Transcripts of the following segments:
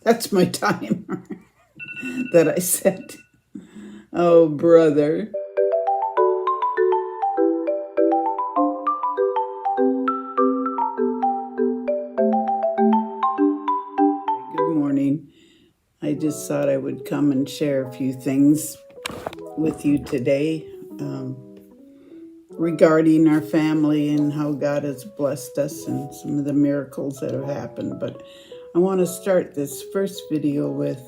That's my timer that I set. Oh, brother. Good morning. I just thought I would come and share a few things with you today regarding our family and how God has blessed us and some of the miracles that have happened. But I want to start this first video with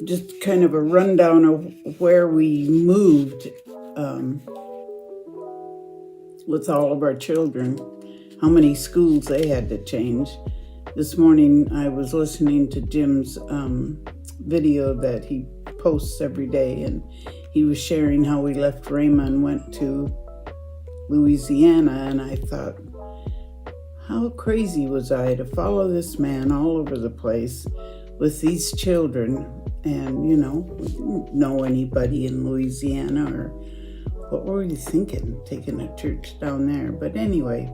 just kind of a rundown of where we moved with all of our children, how many schools they had to change. This morning I was listening to Jim's video that he posts every day, and he was sharing how we left Raymond and went to Louisiana, and I thought, how crazy was I to follow this man all over the place with these children, and we didn't know anybody in Louisiana, or what were we thinking, taking a church down there? But anyway,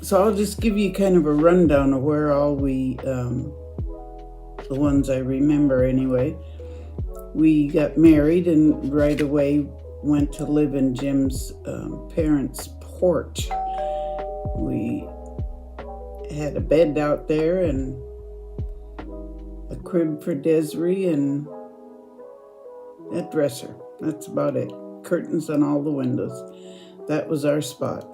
so I'll just give you kind of a rundown of where all we, the ones I remember anyway. We got married and right away went to live in Jim's parents' porch. We had a bed out there and a crib for Desiree and a dresser. That's about it. Curtains on all the windows. That was our spot.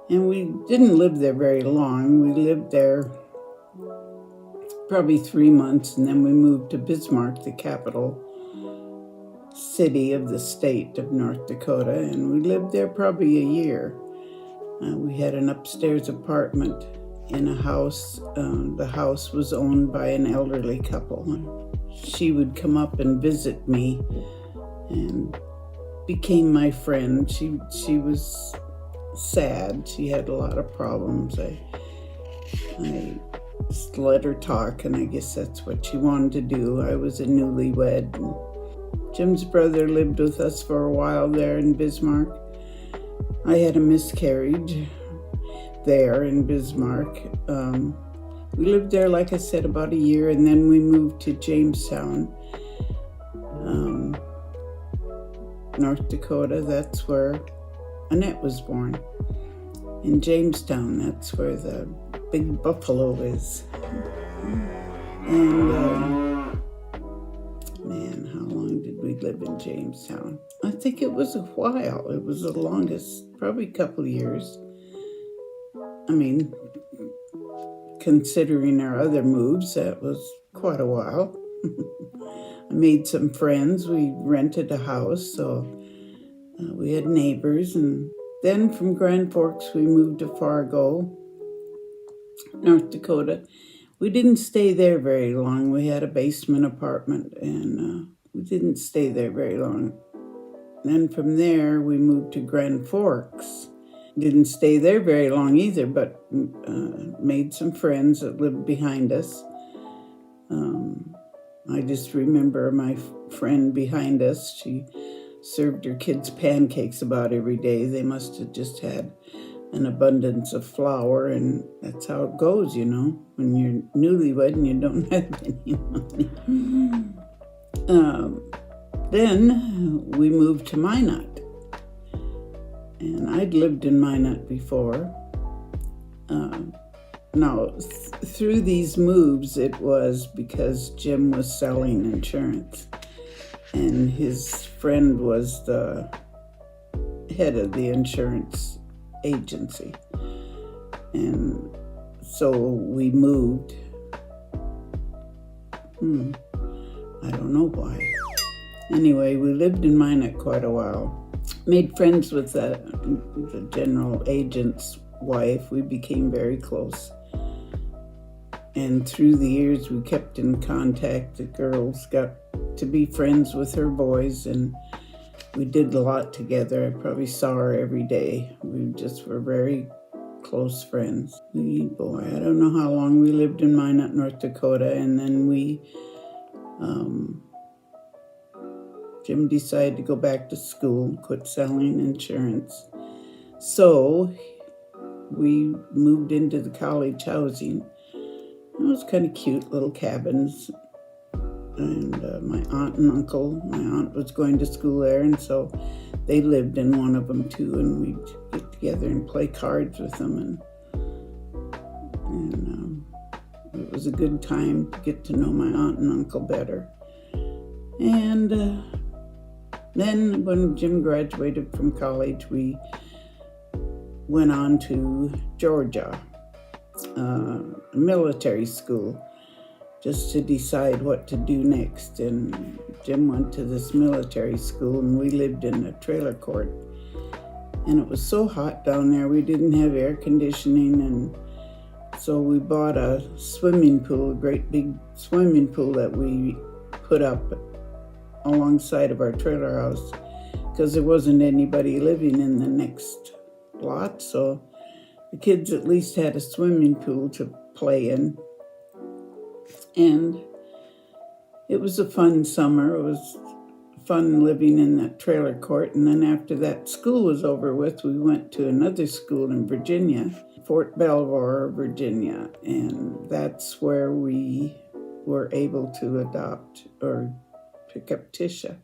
And we didn't live there very long. We lived there probably 3 months, and then we moved to Bismarck, the capital city of the state of North Dakota, and we lived there probably a year. We had an upstairs apartment in a house. The house was owned by an elderly couple. She would come up and visit me and became my friend. She was sad. She had a lot of problems. I just let her talk, and I guess that's what she wanted to do. I was a newlywed. And Jim's brother lived with us for a while there in Bismarck. I had a miscarriage there in Bismarck. We lived there, like I said, about a year, and then we moved to Jamestown, North Dakota. That's where Annette was born. In Jamestown, that's where the big buffalo is. And man, how long did we live in Jamestown? I think it was a while. It was the longest, probably a couple of years. I mean, considering our other moves, that was quite a while. I made some friends. We rented a house, so we had neighbors. And then from Grand Forks, we moved to Fargo, North Dakota. We didn't stay there very long. We had a basement apartment, and we didn't stay there very long. Then from there, we moved to Grand Forks. Didn't stay there very long either, but made some friends that lived behind us. I just remember my friend behind us. She served her kids pancakes about every day. They must have just had an abundance of flour, and that's how it goes, when you're newlywed and you don't have any money. Then we moved to Minot, and I'd lived in Minot before. Now, through these moves, it was because Jim was selling insurance, and his friend was the head of the insurance agency. And so we moved. I don't know why. Anyway, we lived in Minot quite a while. Made friends with the general agent's wife. We became very close. And through the years, we kept in contact. The girls got to be friends with her boys, and we did a lot together. I probably saw her every day. We just were very close friends. I don't know how long we lived in Minot, North Dakota, and then Jim decided to go back to school, quit selling insurance. So we moved into the college housing. It was kind of cute little cabins. And my aunt and uncle, my aunt was going to school there, and so they lived in one of them too, and we'd get together and play cards with them, and it was a good time to get to know my aunt and uncle better. And then when Jim graduated from college, we went on to Georgia, military school, just to decide what to do next. And Jim went to this military school, and we lived in a trailer court. And it was so hot down there, we didn't have air conditioning, and so we bought a swimming pool, a great big swimming pool that we put up alongside of our trailer house, because there wasn't anybody living in the next lot, so the kids at least had a swimming pool to play in. And it was a fun summer. It was fun living in that trailer court. And then after that school was over with, we went to another school in Virginia, Fort Belvoir, Virginia. And that's where we were able to adopt or pick up Tisha.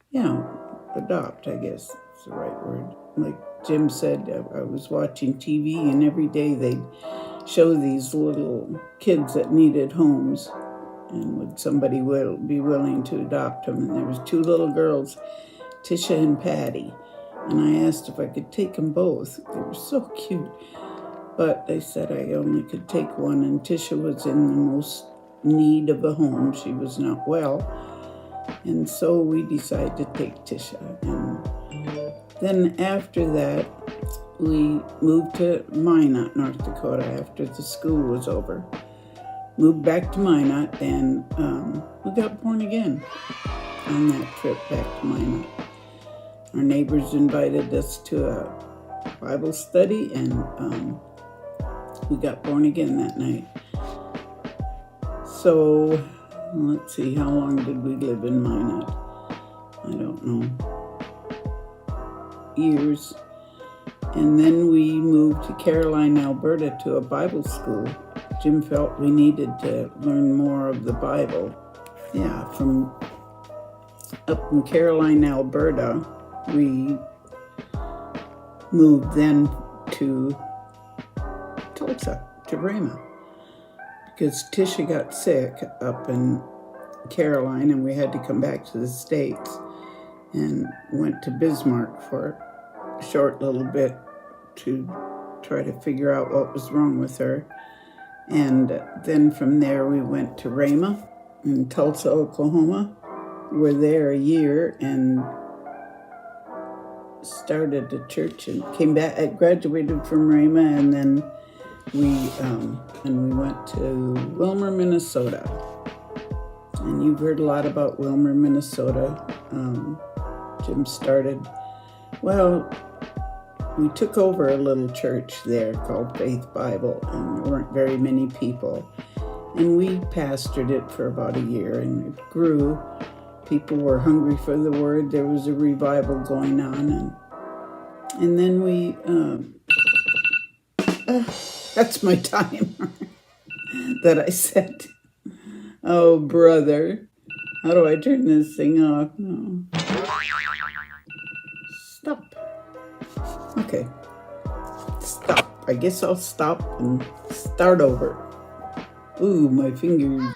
Yeah, adopt, I guess is the right word. Like Jim said, I was watching TV, and every day they'd show these little kids that needed homes, and would somebody be willing to adopt them. And there was two little girls, Tisha and Patty, and I asked if I could take them both. They were so cute, but they said I only could take one, and Tisha was in the most need of a home. She was not well, and so we decided to take Tisha. And then after that, we moved to Minot, North Dakota, after the school was over. Moved back to Minot, and we got born again on that trip back to Minot. Our neighbors invited us to a Bible study, and we got born again that night. So, let's see, how long did we live in Minot? I don't know. Years. And then we moved to Caroline, Alberta, to a Bible school. Jim felt we needed to learn more of the Bible. Yeah, from up in Caroline, Alberta, we moved then to Tulsa, to Rama, because Tisha got sick up in Caroline, and we had to come back to the States, and went to Bismarck for a short little bit to try to figure out what was wrong with her. And then from there we went to Rama in Tulsa, Oklahoma. We were there a year and started a church, and came back. I graduated from Rama, and then we went to Wilmer, Minnesota. And you've heard a lot about Wilmer, Minnesota. Jim started, we took over a little church there called Faith Bible, and there weren't very many people. And we pastored it for about a year, and it grew. People were hungry for the word. There was a revival going on. And then we, that's my timer that I set. Oh, brother. How do I turn this thing off? No. Stop. Okay. Stop. I guess I'll stop and start over. Ooh, my fingers.